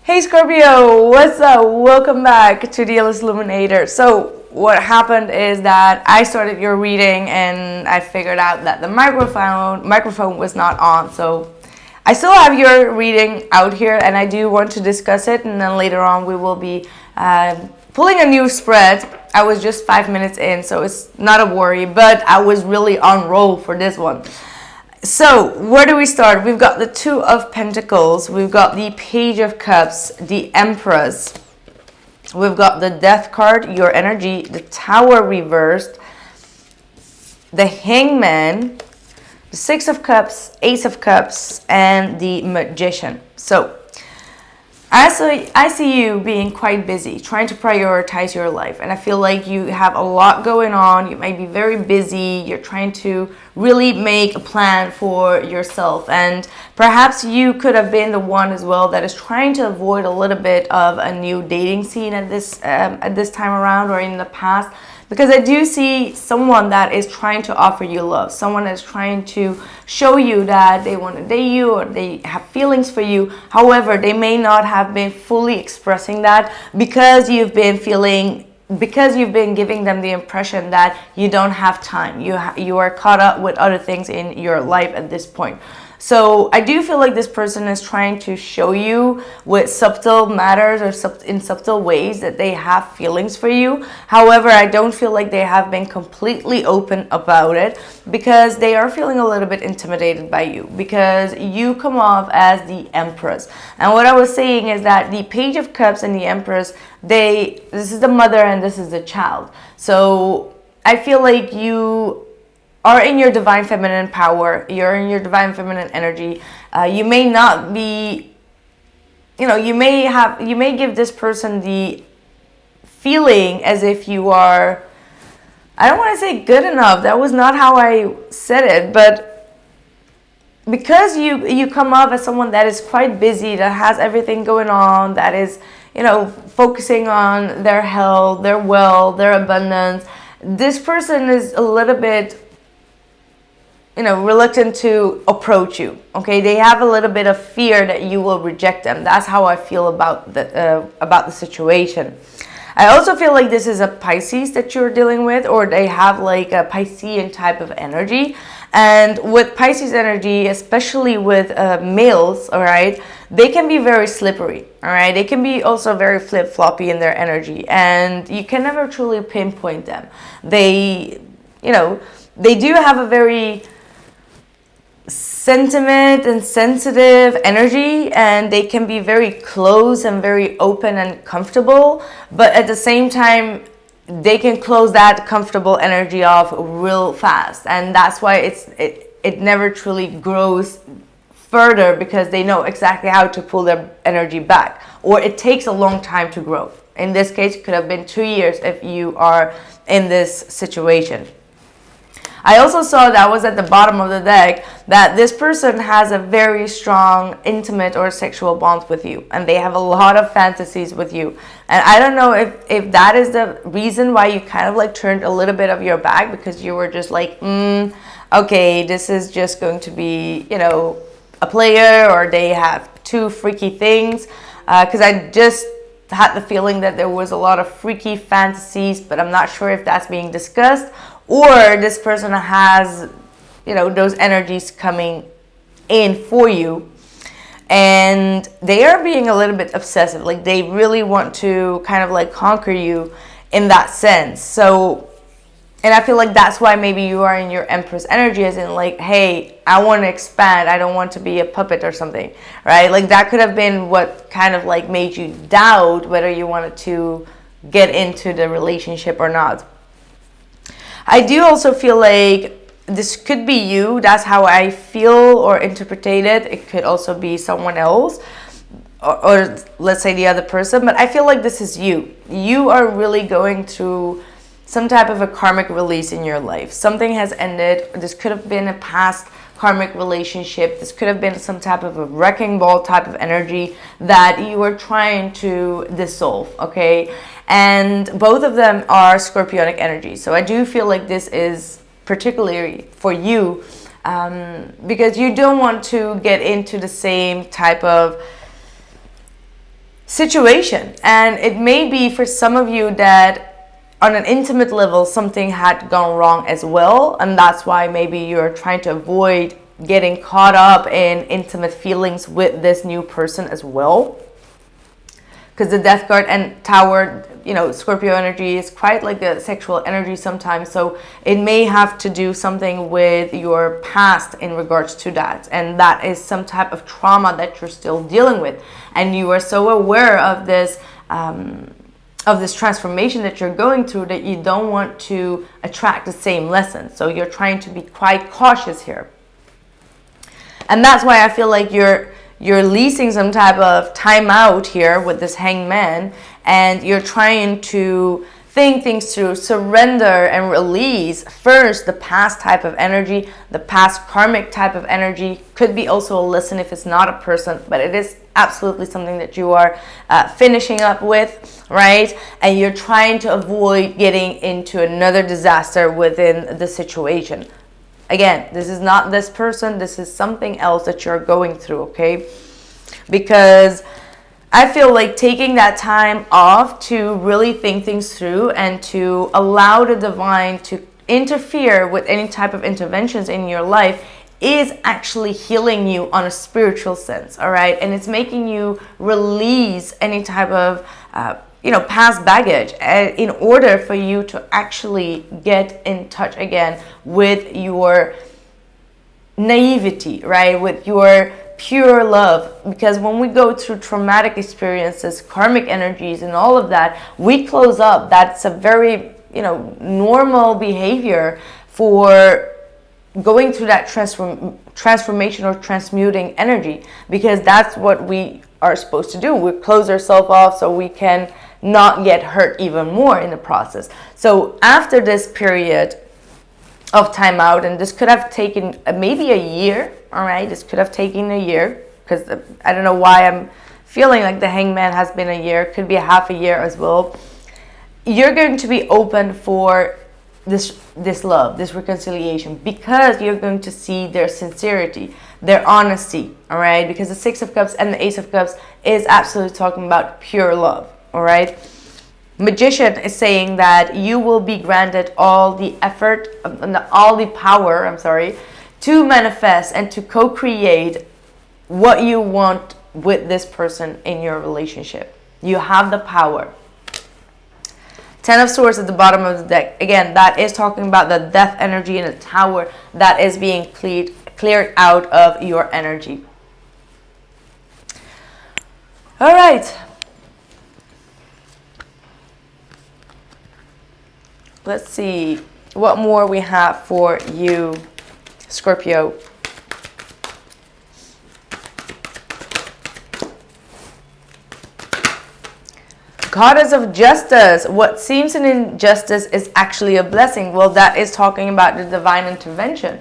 Hey Scorpio, what's up? Welcome back to the Illest Illuminator. So what happened is that I started your reading and I figured out that the microphone was not on. So I still have your reading out here and I do want to discuss it, and then later on we will be pulling a new spread. I was just 5 minutes in, so it's not a worry, but I was really on roll for this one. So, where do we start? We've got the Two of Pentacles, we've got the Page of Cups, the Empress, we've got the Death card, your energy, the Tower reversed, the Hangman, the Six of Cups, Ace of Cups, and the Magician. So, I see you being quite busy, trying to prioritize your life. And I feel like you have a lot going on. You might be very busy. You're trying to really make a plan for yourself. And perhaps you could have been the one as well that is trying to avoid a little bit of a new dating scene at this time around, or in the past. Because I do see someone that is trying to offer you love. Someone is trying to show you that they want to date you or they have feelings for you. However, they may not have been fully expressing that because you've been giving them the impression that you don't have time. You are caught up with other things in your life at this point. So I do feel like this person is trying to show you with subtle matters or in subtle ways that they have feelings for you. However, I don't feel like they have been completely open about it because they are feeling a little bit intimidated by you because you come off as the Empress. And what I was saying is that the Page of Cups and the Empress, this is the mother and this is the child. So I feel like you are in your divine feminine power, you're in your divine feminine energy. You may not be, you may give this person the feeling as if you are, I don't want to say good enough, that was not how I said it, but because you come off as someone that is quite busy, that has everything going on, that is, focusing on their health, their wealth, their abundance, this person is a little bit reluctant to approach you. Okay, they have a little bit of fear that you will reject them. That's how I feel about the situation. I also feel like this is a Pisces that you're dealing with, or they have like a Piscean type of energy. And with Pisces energy, especially with males, all right, they can be very slippery, all right? They can be also very flip-floppy in their energy, and you can never truly pinpoint them. They do have a very sentiment and sensitive energy, and they can be very close and very open and comfortable, but at the same time they can close that comfortable energy off real fast, and that's why it never truly grows further, because they know exactly how to pull their energy back, or it takes a long time to grow. In this case, it could have been 2 years if you are in this situation. I also saw that was at the bottom of the deck that this person has a very strong intimate or sexual bond with you, and they have a lot of fantasies with you. And I don't know if that is the reason why you kind of like turned a little bit of your back, because you were just like, okay, this is just going to be, a player, or they have two freaky things. Because I just had the feeling that there was a lot of freaky fantasies, but I'm not sure if that's being discussed, or this person has, those energies coming in for you, and they are being a little bit obsessive. Like they really want to kind of like conquer you in that sense. So, and I feel like that's why maybe you are in your Empress energy, as in like, hey, I want to expand. I don't want to be a puppet or something, right? Like that could have been what kind of like made you doubt whether you wanted to get into the relationship or not. I do also feel like this could be you. That's how I feel or interpret it. It could also be someone else, or let's say the other person. But I feel like this is you. You are really going through some type of a karmic release in your life. Something has ended. This could have been a past karmic relationship. This could have been some type of a wrecking ball type of energy that you were trying to dissolve, okay? And both of them are Scorpionic energy. So I do feel like this is particularly for you, because you don't want to get into the same type of situation. And it may be for some of you that on an intimate level something had gone wrong as well, and that's why maybe you're trying to avoid getting caught up in intimate feelings with this new person as well. Because the Death card and Tower, you know, Scorpio energy is quite like a sexual energy sometimes. So it may have to do something with your past in regards to that. And that is some type of trauma that you're still dealing with. And you are so aware of this transformation that you're going through that you don't want to attract the same lesson. So you're trying to be quite cautious here. And that's why I feel like you're leasing some type of time out here with this Hangman, and you're trying to think things through, surrender and release first the past type of energy, the past karmic type of energy. Could be also a lesson if it's not a person, but it is absolutely something that you are finishing up with, right? And you're trying to avoid getting into another disaster within the situation. Again, this is not this person, this is something else that you're going through, okay? Because I feel like taking that time off to really think things through and to allow the divine to interfere with any type of interventions in your life is actually healing you on a spiritual sense, all right? And it's making you release any type of past baggage in order for you to actually get in touch again with your naivety, right? With your pure love. Because when we go through traumatic experiences, karmic energies and all of that, we close up. That's a very, normal behavior for going through that transformation or transmuting energy, because that's what we are supposed to do. We close ourselves off so we can not get hurt even more in the process. So after this period of time out, and this could have taken maybe a year, all right, this could have taken a year, because I don't know why I'm feeling like the Hangman has been a year, could be a half a year as well. You're going to be open for this love, this reconciliation, because you're going to see their sincerity, their honesty, all right? Because the Six of Cups and the Ace of Cups is absolutely talking about pure love, all right? Magician is saying that you will be granted all the effort, all the power, to manifest and to co-create what you want with this person in your relationship. You have the power. Ten of Swords at the bottom of the deck. Again, that is talking about the death energy in the Tower that is being cleared out of your energy. All right. Let's see what more we have for you, Scorpio. Goddess of Justice. What seems an injustice is actually a blessing. Well, that is talking about the divine intervention.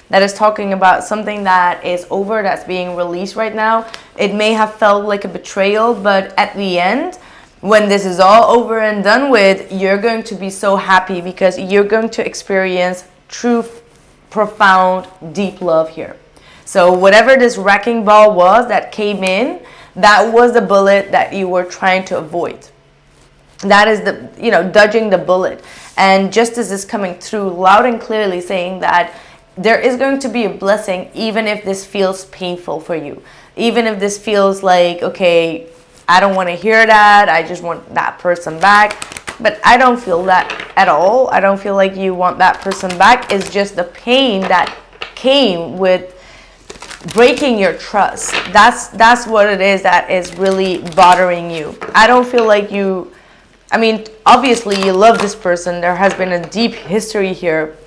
That is talking about something that is over, that's being released right now. It may have felt like a betrayal, but at the end, when this is all over and done with, you're going to be so happy because you're going to experience true, profound, deep love here. So whatever this wrecking ball was that came in, that was the bullet that you were trying to avoid. That is dodging the bullet. And justice is coming through loud and clearly, saying that there is going to be a blessing, even if this feels painful for you. Even if this feels like, okay, I don't want to hear that, I just want that person back. But I don't feel that at all. I don't feel like you want that person back. It's just the pain that came with breaking your trust. That's what it is that is really bothering you. I don't feel like obviously you love this person. There has been a deep history here.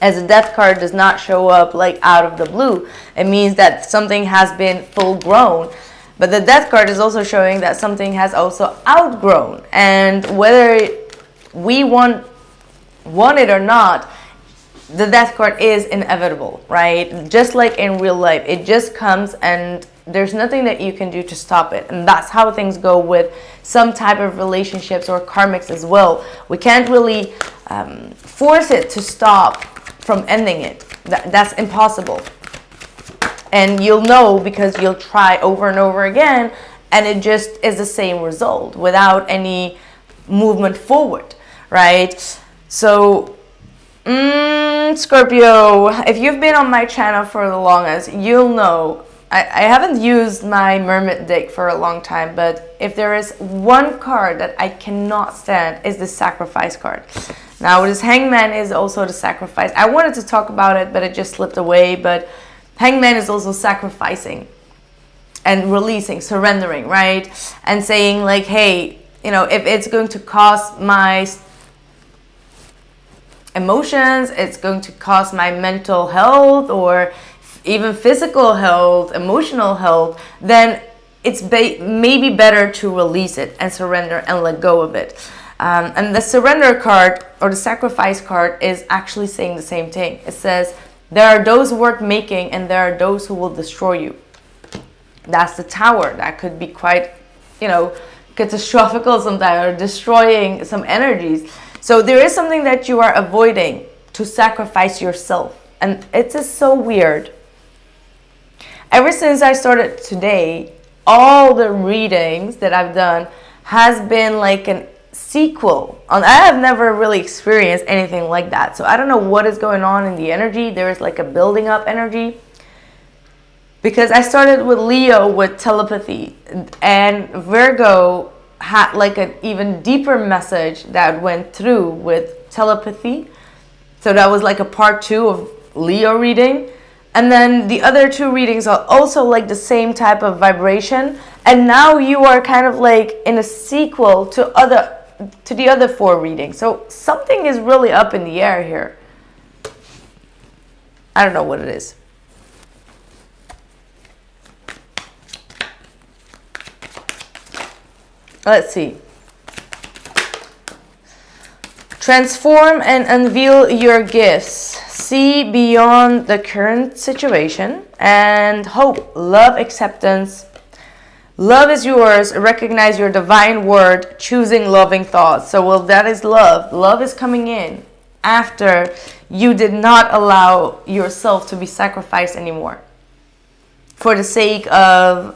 As the Death card does not show up like out of the blue, it means that something has been full grown. But the Death card is also showing that something has also outgrown. And whether we want it or not, the Death card is inevitable, right? Just like in real life, it just comes and there's nothing that you can do to stop it. And that's how things go with some type of relationships or karmics as well. We can't really force it to stop from ending it. That's impossible. And you'll know because you'll try over and over again, and it just is the same result without any movement forward, right? So Scorpio, if you've been on my channel for the longest, you'll know I haven't used my mermaid deck for a long time, but if there is one card that I cannot stand, is the sacrifice card. Now this Hangman is also the sacrifice. I wanted to talk about it, but it just slipped away. But Hangman is also sacrificing and releasing, surrendering, right? And saying like, hey, you know, if it's going to cost my emotions, it's going to cost my mental health or even physical health, emotional health, then it's maybe better to release it and surrender and let go of it. And the surrender card or the sacrifice card is actually saying the same thing. It says, there are those worth making and there are those who will destroy you. That's the Tower. That could be quite, you know, catastrophical sometimes, or destroying some energies. So there is something that you are avoiding to sacrifice yourself. And it's just so weird. Ever since I started today, all the readings that I've done has been like a sequel. I have never really experienced anything like that. So I don't know what is going on in the energy. There is like a building up energy. Because I started with Leo with telepathy, and Virgo had like an even deeper message that went through with telepathy. So that was like a part 2 of Leo reading. And then the other 2 readings are also like the same type of vibration. And now you are kind of like in a sequel to the other 4 readings. So something is really up in the air here. I don't know what it is. Let's see. Transform and unveil your gifts. See beyond the current situation and hope, love, acceptance. Love is yours. Recognize your divine word, choosing loving thoughts. So, well, that is love. Love is coming in after you did not allow yourself to be sacrificed anymore for the sake of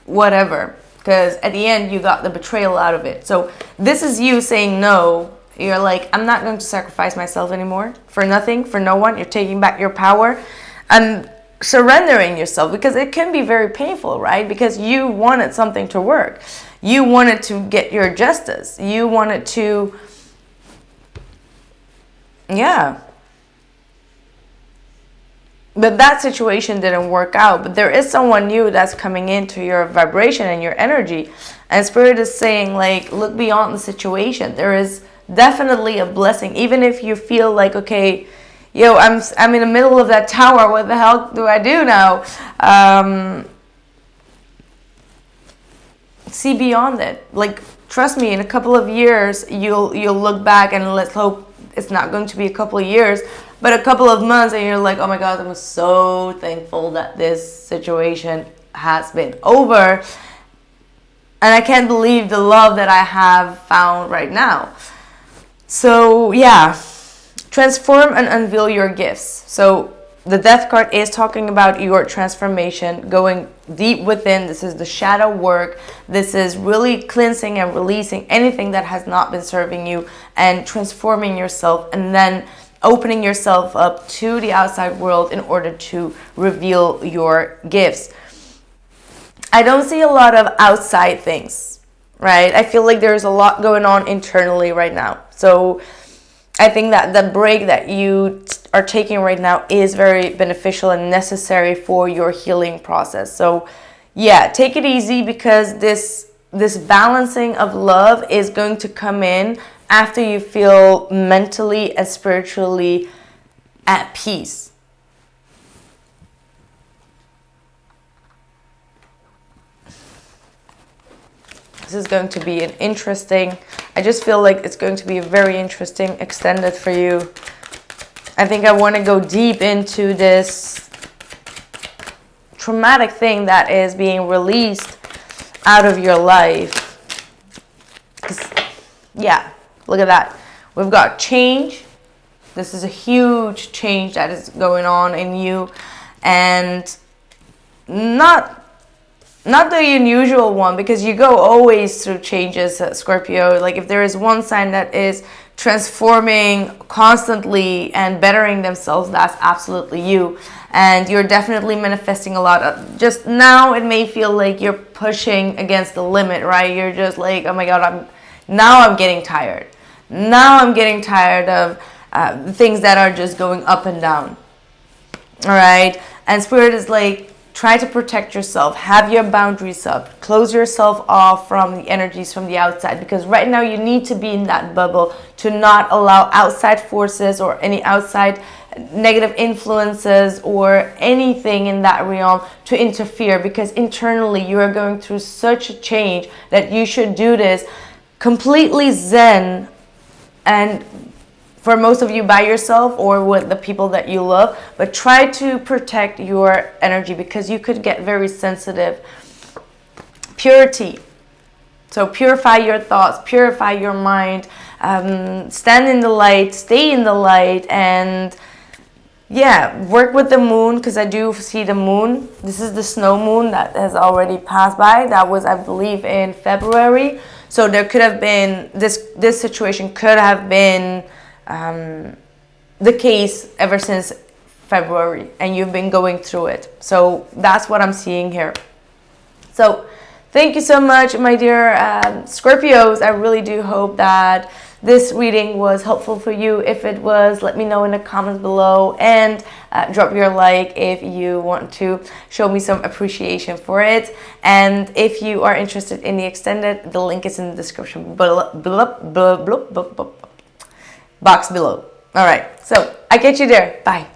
whatever. Because at the end, you got the betrayal out of it. So this is you saying no. You're like, I'm not going to sacrifice myself anymore for nothing, for no one. You're taking back your power and surrendering yourself, because it can be very painful, right? Because you wanted something to work. You wanted to get your justice. You wanted to, yeah. But that situation didn't work out. But there is someone new that's coming into your vibration and your energy. And Spirit is saying, like, look beyond the situation. There is definitely a blessing. Even if you feel like, okay, yo, I'm in the middle of that tower. What the hell do I do now? See beyond it. Like, trust me, in a couple of years, you'll look back, and let's hope it's not going to be a couple of years, but a couple of months, and you're like, oh my God, I'm so thankful that this situation has been over. And I can't believe the love that I have found right now. So yeah, transform and unveil your gifts. So the Death card is talking about your transformation, going deep within. This is the shadow work. This is really cleansing and releasing anything that has not been serving you and transforming yourself, and then opening yourself up to the outside world in order to reveal your gifts. I don't see a lot of outside things, right? I feel like there's a lot going on internally right now. So I think that the break that you are taking right now is very beneficial and necessary for your healing process. So yeah, take it easy, because this balancing of love is going to come in after you feel mentally and spiritually at peace. This is going to be an interesting, I just feel like it's going to be a very interesting extended for you. I think I want to go deep into this traumatic thing that is being released out of your life. Yeah, look at that. We've got change. This is a huge change that is going on in you, and not not the unusual one, because you go always through changes, Scorpio. Like if there is one sign that is transforming constantly and bettering themselves, that's absolutely you. And you're definitely manifesting a lot of, just now it may feel like you're pushing against the limit, right? You're just like, oh my god, I'm getting tired. Now I'm getting tired of things that are just going up and down. All right. And Spirit is like, try to protect yourself, have your boundaries up, close yourself off from the energies from the outside, because right now you need to be in that bubble to not allow outside forces or any outside negative influences or anything in that realm to interfere, because internally you are going through such a change that you should do this completely zen, and for most of you by yourself or with the people that you love, but try to protect your energy, because you could get very sensitive. Purity. So purify your thoughts, purify your mind, stand in the light, stay in the light, and yeah, work with the moon, because I do see the moon. This is the snow moon that has already passed by. That was, I believe, in February. So there could have been, this situation could have been the case ever since February, and you've been going through it. So that's what I'm seeing here. So thank you so much, my dear Scorpios. I really do hope that this reading was helpful for you. If it was, let me know in the comments below, and drop your like if you want to show me some appreciation for it. And if you are interested in the extended, the link is in the description box below. All right, so I catch you there. Bye.